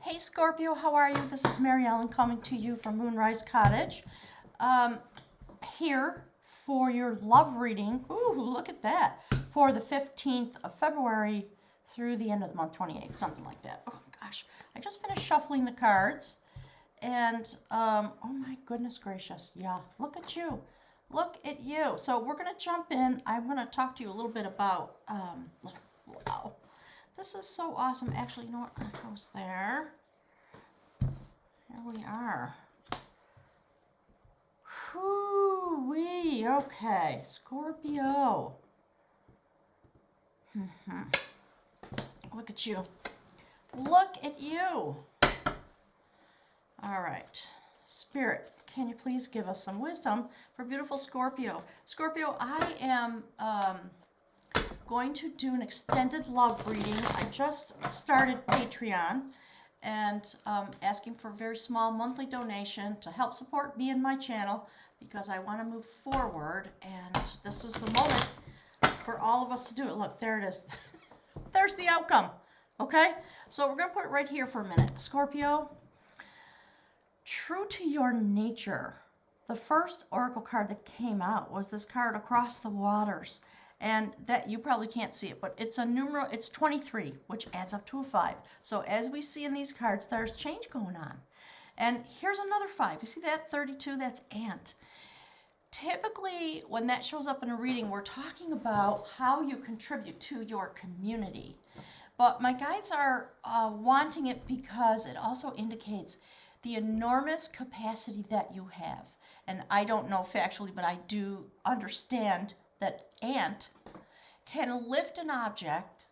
Hey Scorpio, how are you? This is Mary Ellen coming to you from Moonrise Cottage. Here for your love reading. Ooh, look at that. For the 15th of February through the end of the month, 28th, something like that. Oh gosh, I just finished shuffling the cards. And, oh my goodness gracious. Yeah, look at you. Look at you. So we're going to jump in. I'm going to talk to you a little bit about, wow. This is so awesome. Actually, you know what? That goes there. Here we are. Whoo-wee. Okay. Scorpio. Look at you. Look at you. All right. Spirit, can you please give us some wisdom for beautiful Scorpio? Scorpio, I am going to do an extended love reading. I just started Patreon and asking for a very small monthly donation to help support me and my channel because I want to move forward, and this is the moment for all of us to do it. Look, there it is. There's the outcome. Okay? So we're going to put it right here for a minute. Scorpio, true to your nature, the first oracle card that came out was this card, Across the Waters. And that you probably can't see it, but it's a numeral, it's 23, which adds up to a 5. So as we see in these cards, there's change going on. And here's another 5. You see that 32? That's ant. Typically, when that shows up in a reading, we're talking about how you contribute to your community. But my guides are wanting it because it also indicates the enormous capacity that you have. And I don't know factually, but I do understand that ant can lift an object.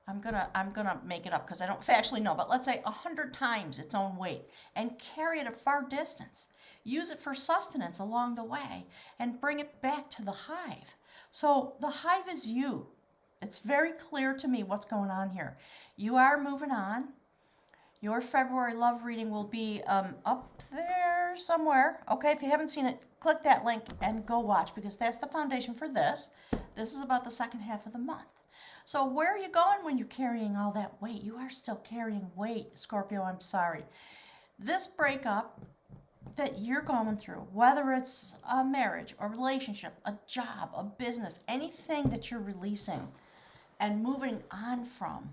I'm gonna make it up because I don't factually know, but let's say 100 times its own weight and carry it a far distance. Use it for sustenance along the way and bring it back to the hive. So the hive is you. It's very clear to me what's going on here. You are moving on. Your February love reading will be up there somewhere. Okay, if you haven't seen it, click that link and go watch, because that's the foundation for this. This is about the second half of the month. So where are you going when you're carrying all that weight? You are still carrying weight, Scorpio, I'm sorry. This breakup that you're going through, whether it's a marriage, a relationship, a job, a business, anything that you're releasing and moving on from,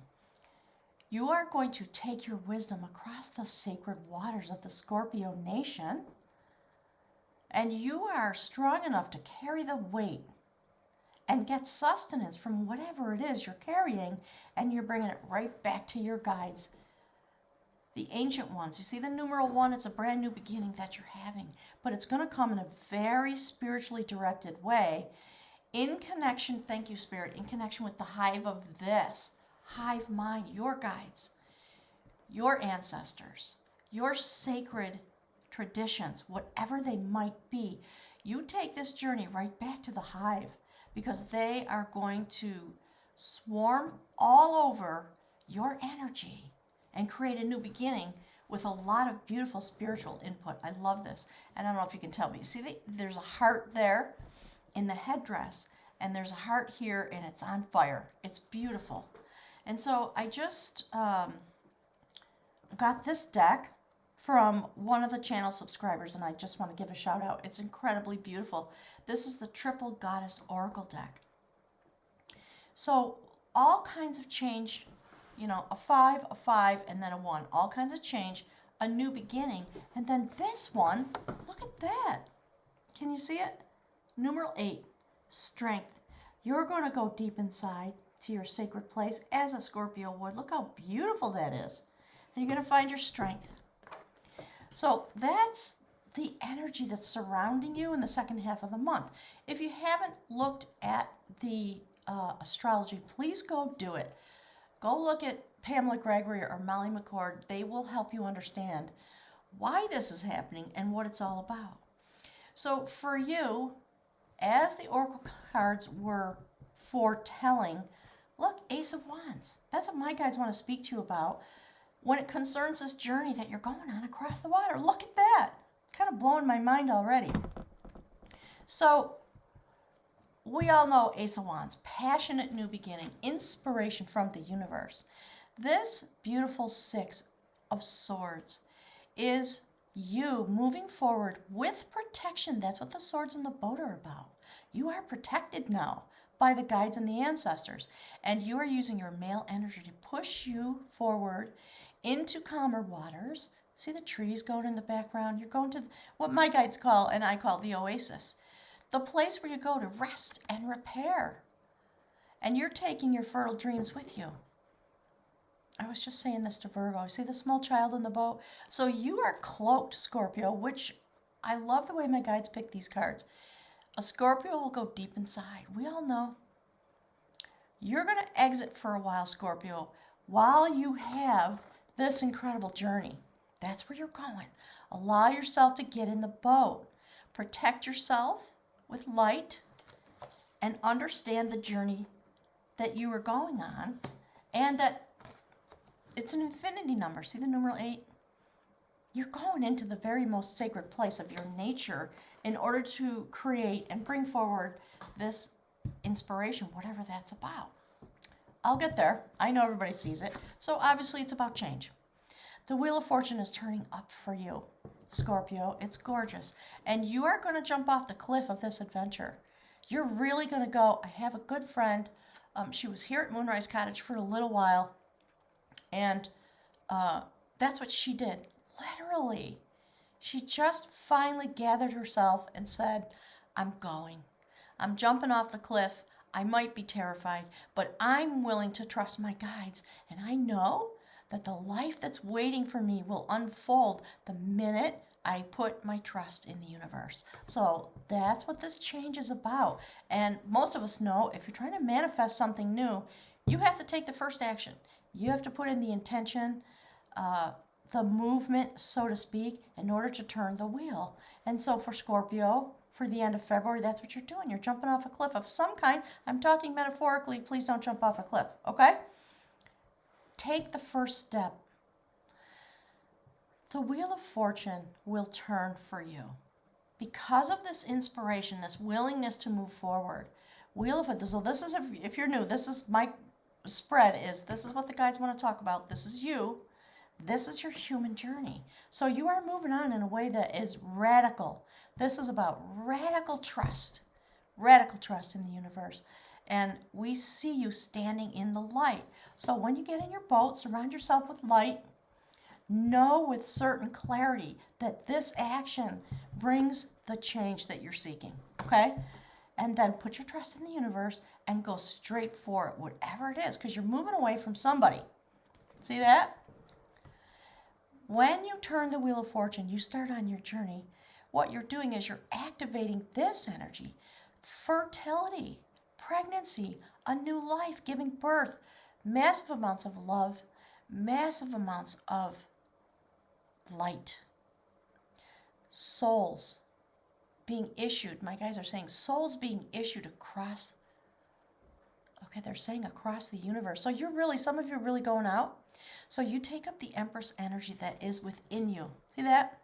you are going to take your wisdom across the sacred waters of the Scorpio nation, and you are strong enough to carry the weight and get sustenance from whatever it is you're carrying, and you're bringing it right back to your guides, the ancient ones. You see the numeral 1, it's a brand new beginning that you're having, but it's going to come in a very spiritually directed way, in connection, thank you Spirit, in connection with the hive of this. Hive mind, your guides, your ancestors, your sacred traditions, whatever they might be. You take this journey right back to the hive, because they are going to swarm all over your energy and create a new beginning with a lot of beautiful spiritual input. I love this. And I don't know if you can tell me. You see, there's a heart there in the headdress, and there's a heart here, and it's on fire. It's beautiful. And so I just got this deck from one of the channel subscribers, and I just want to give a shout out. It's incredibly beautiful. This is the Triple Goddess Oracle deck. So all kinds of change, you know, a 5, and then a 1. All kinds of change, a new beginning. And then this one, look at that. Can you see it? Numeral 8, strength. You're going to go deep inside to your sacred place as a Scorpio would. Look how beautiful that is. And you're going to find your strength. So that's the energy that's surrounding you in the second half of the month. If you haven't looked at the astrology, please go do it. Go look at Pamela Gregory or Molly McCord. They will help you understand why this is happening and what it's all about. So for you, as the oracle cards were foretelling, look, Ace of Wands. That's what my guides want to speak to you about when it concerns this journey that you're going on across the water. Look at that. Kind of blowing my mind already. So we all know Ace of Wands, passionate new beginning, inspiration from the universe. This beautiful 6 of Swords is you moving forward with protection. That's what the swords and the boat are about. You are protected now by the guides and the ancestors, and you are using your male energy to push you forward into calmer waters. See the trees going in the background? You're going to what my guides call, and I call, the oasis, the place where you go to rest and repair. And you're taking your fertile dreams with you. I was just saying this to Virgo. See the small child in the boat? So you are cloaked, Scorpio, which I love the way my guides pick these cards. A Scorpio will go deep inside. We all know. You're going to exit for a while, Scorpio, while you have this incredible journey. That's where you're going. Allow yourself to get in the boat. Protect yourself with light and understand the journey that you are going on, and that it's an infinity number. See the numeral 8? You're going into the very most sacred place of your nature in order to create and bring forward this inspiration, whatever that's about. I'll get there. I know everybody sees it. So obviously it's about change. The Wheel of Fortune is turning up for you, Scorpio. It's gorgeous. And you are going to jump off the cliff of this adventure. You're really going to go. I have a good friend. She was here at Moonrise Cottage for a little while. And that's what she did. Literally. She just finally gathered herself and said, I'm going. I'm jumping off the cliff. I might be terrified, but I'm willing to trust my guides. And I know that the life that's waiting for me will unfold the minute I put my trust in the universe. So that's what this change is about. And most of us know if you're trying to manifest something new, you have to take the first action. You have to put in the intention, the movement, so to speak, in order to turn the wheel. And so for Scorpio, for the end of February, that's what you're doing. You're jumping off a cliff of some kind. I'm talking metaphorically. Please don't jump off a cliff, okay? Take the first step. The Wheel of Fortune will turn for you. Because of this inspiration, this willingness to move forward. So this is, if you're new, this is my spread, this is what the guides want to talk about. This is you. This is your human journey. So you are moving on in a way that is radical. This is about radical trust in the universe. And we see you standing in the light. So when you get in your boat, surround yourself with light. Know with certain clarity that this action brings the change that you're seeking. Okay? And then put your trust in the universe and go straight for it, whatever it is, because you're moving away from somebody. See that? When you turn the Wheel of Fortune, you start on your journey. What you're doing is you're activating this energy, fertility, pregnancy, a new life, giving birth, massive amounts of love, massive amounts of light, souls being issued. My guys are saying souls being issued across, okay, they're saying across the universe. So some of you are really going out. So you take up the Empress energy that is within you. See that?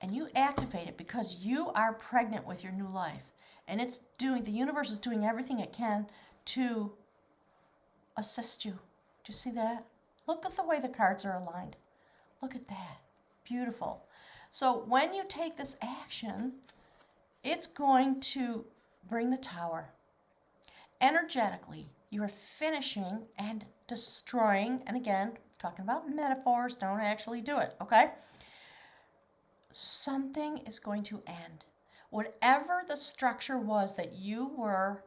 And you activate it because you are pregnant with your new life. And the universe is doing everything it can to assist you. Do you see that? Look at the way the cards are aligned. Look at that. Beautiful. So when you take this action, it's going to bring the Tower. Energetically, you are finishing and destroying, and again, talking about metaphors, don't actually do it, okay? Something is going to end. Whatever the structure was that you were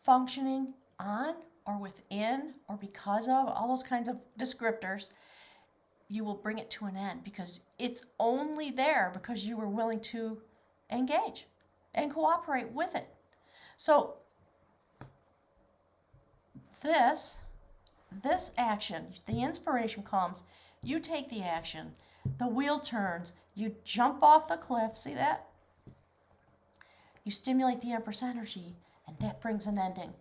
functioning on or within or because of, all those kinds of descriptors, you will bring it to an end because it's only there because you were willing to engage and cooperate with it. So this action, the inspiration comes, you take the action, the wheel turns, you jump off the cliff, see that? You stimulate the Empress energy, and that brings an ending.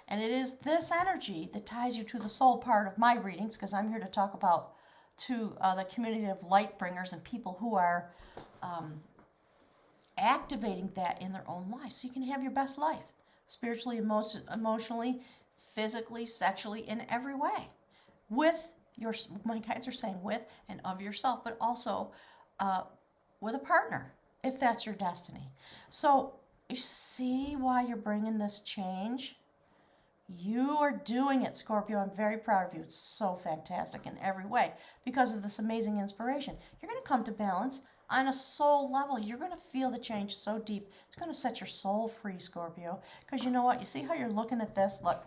And it is this energy that ties you to the soul part of my readings, because I'm here to talk about the community of light bringers and people who are activating that in their own life so you can have your best life, spiritually, emotionally, physically, sexually, in every way, with my guides are saying with and of yourself, but also with a partner, if that's your destiny. So you see why you're bringing this change? You are doing it, Scorpio. I'm very proud of you. It's so fantastic in every way because of this amazing inspiration. You're going to come to balance on a soul level. You're going to feel the change so deep. It's going to set your soul free, Scorpio. Because you know what? You see how you're looking at this? Look,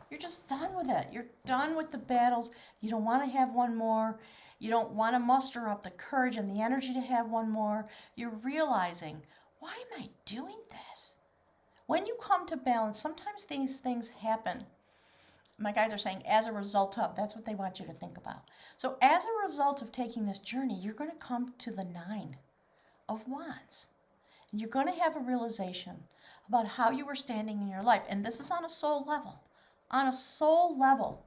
you're just done with it. You're done with the battles. You don't want to have one more. You don't want to muster up the courage and the energy to have one more. You're realizing, why am I doing this? When you come to balance, sometimes these things happen. My guides are saying, as a result of, that's what they want you to think about. So as a result of taking this journey, you're going to come to the 9 of Wands. And you're going to have a realization about how you were standing in your life. And this is on a soul level. On a soul level,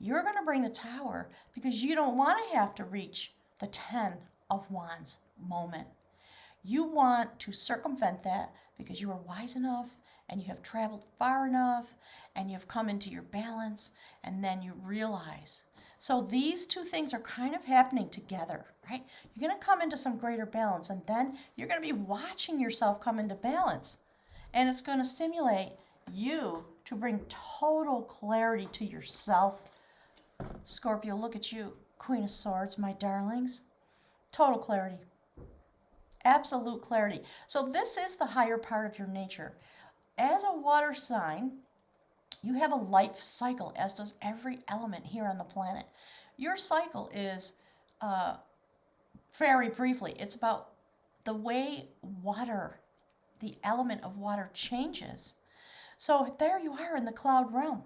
you're going to bring the Tower because you don't want to have to reach the 10 of Wands moment. You want to circumvent that because you are wise enough and you have traveled far enough and you've come into your balance, and then you realize. So these two things are kind of happening together, right? You're going to come into some greater balance, and then you're going to be watching yourself come into balance. And it's going to stimulate you to bring total clarity to yourself. Scorpio, look at you, Queen of Swords, my darlings. Total clarity. Absolute clarity. So this is the higher part of your nature. As a water sign, you have a life cycle, as does every element here on the planet. Your cycle is, very briefly, it's about the way water, the element of water changes. So there you are in the cloud realm.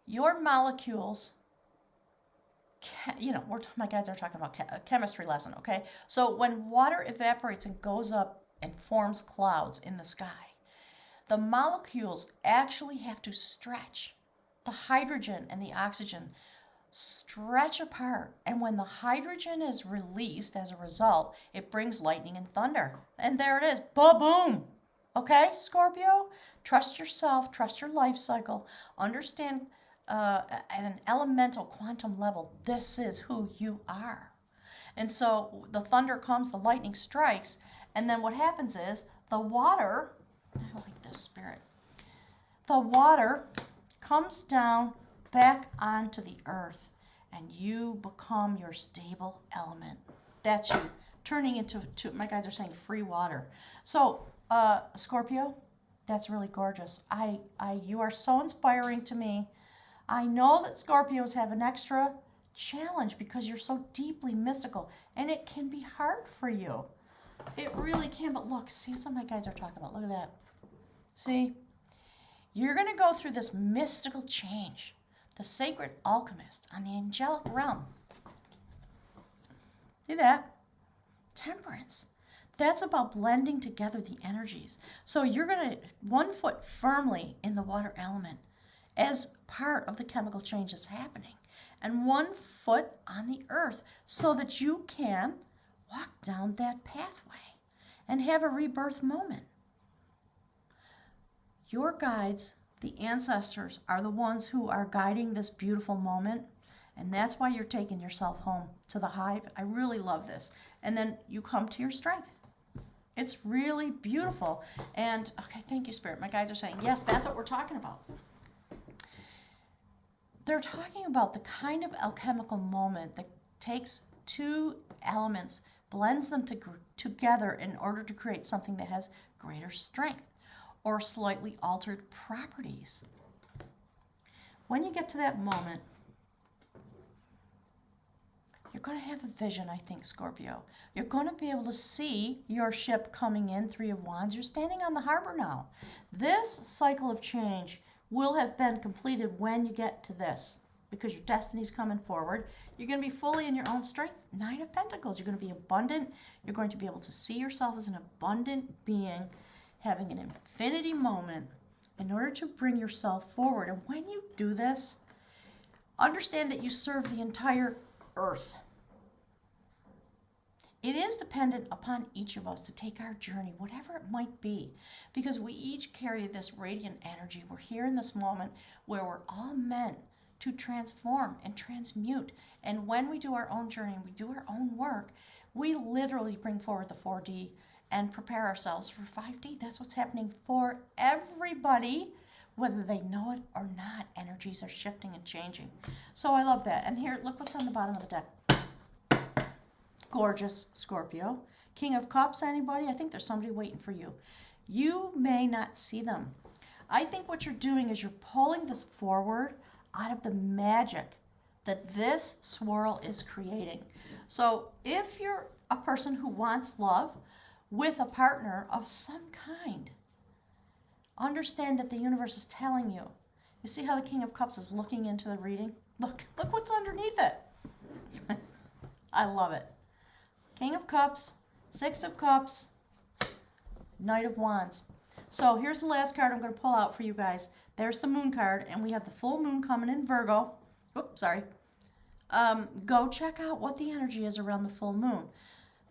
Your molecules, my guides are talking about a chemistry lesson, okay? So when water evaporates and goes up and forms clouds in the sky, the molecules actually have to stretch. The hydrogen and the oxygen stretch apart. And when the hydrogen is released as a result, it brings lightning and thunder. And there it is. Ba-boom! Okay, Scorpio? Trust yourself. Trust your life cycle. Understand at an elemental quantum level, this is who you are. And so the thunder comes, the lightning strikes, and then what happens is the water, I like this, Spirit, the water comes down back onto the earth, and you become your stable element. That's you, turning into, my guys are saying, free water. So, Scorpio, that's really gorgeous. You are so inspiring to me. I know that Scorpios have an extra challenge because you're so deeply mystical, and it can be hard for you. It really can, but look, see what my guys are talking about. Look at that. See? You're going to go through this mystical change. The sacred alchemist on the angelic realm. See that? Temperance. That's about blending together the energies. So you're going to, 1 foot firmly in the water element as part of the chemical change that's happening, and 1 foot on the earth so that you can walk down that pathway and have a rebirth moment. Your guides, the ancestors, are the ones who are guiding this beautiful moment, and that's why you're taking yourself home to the hive. I really love this. And then you come to your strength. It's really beautiful. And, okay, thank you, Spirit. My guides are saying, yes, that's what we're talking about. They're talking about the kind of alchemical moment that takes 2 elements, blends them together in order to create something that has greater strength or slightly altered properties. When you get to that moment, you're going to have a vision, I think, Scorpio. You're going to be able to see your ship coming in, 3 of Wands. You're standing on the harbor now. This cycle of change will have been completed when you get to this, because your destiny's coming forward. You're going to be fully in your own strength. 9 of Pentacles. You're going to be abundant. You're going to be able to see yourself as an abundant being, having an infinity moment in order to bring yourself forward. And when you do this, understand that you serve the entire earth. It is dependent upon each of us to take our journey, whatever it might be, because we each carry this radiant energy. We're here in this moment where we're all meant to transform and transmute. And when we do our own journey and we do our own work, we literally bring forward the 4D and prepare ourselves for 5D. That's what's happening for everybody, whether they know it or not. Energies are shifting and changing. So I love that. And here, look what's on the bottom of the deck. Gorgeous Scorpio. King of Cups, anybody? I think there's somebody waiting for you. You may not see them. I think what you're doing is you're pulling this forward out of the magic that this swirl is creating. So if you're a person who wants love with a partner of some kind, understand that the universe is telling you. You see how the King of Cups is looking into the reading? Look what's underneath it. I love it. King of Cups, Six of Cups, Knight of Wands. So here's the last card I'm going to pull out for you guys. There's the moon card, and we have the full moon coming in Virgo. Oops, sorry. Go check out what the energy is around the full moon.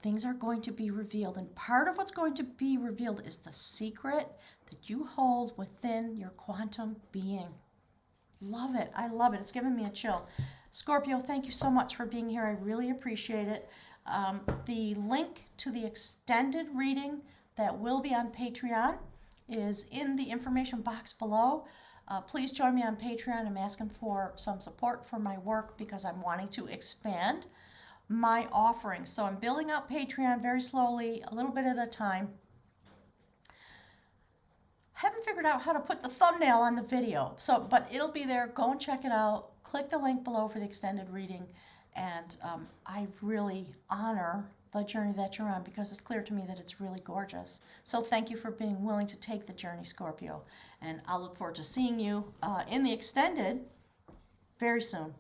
Things are going to be revealed, and part of what's going to be revealed is the secret that you hold within your quantum being. Love it. I love it. It's giving me a chill. Scorpio, thank you so much for being here. I really appreciate it. The link to the extended reading that will be on Patreon is in the information box below. Please join me on Patreon. I'm asking for some support for my work because I'm wanting to expand my offerings. So I'm building out Patreon very slowly, a little bit at a time. Haven't figured out how to put the thumbnail on the video, but it'll be there. Go and check it out. Click the link below for the extended reading, and I really honor the journey that you're on because it's clear to me that it's really gorgeous. So thank you for being willing to take the journey, Scorpio, and I'll look forward to seeing you in the extended very soon.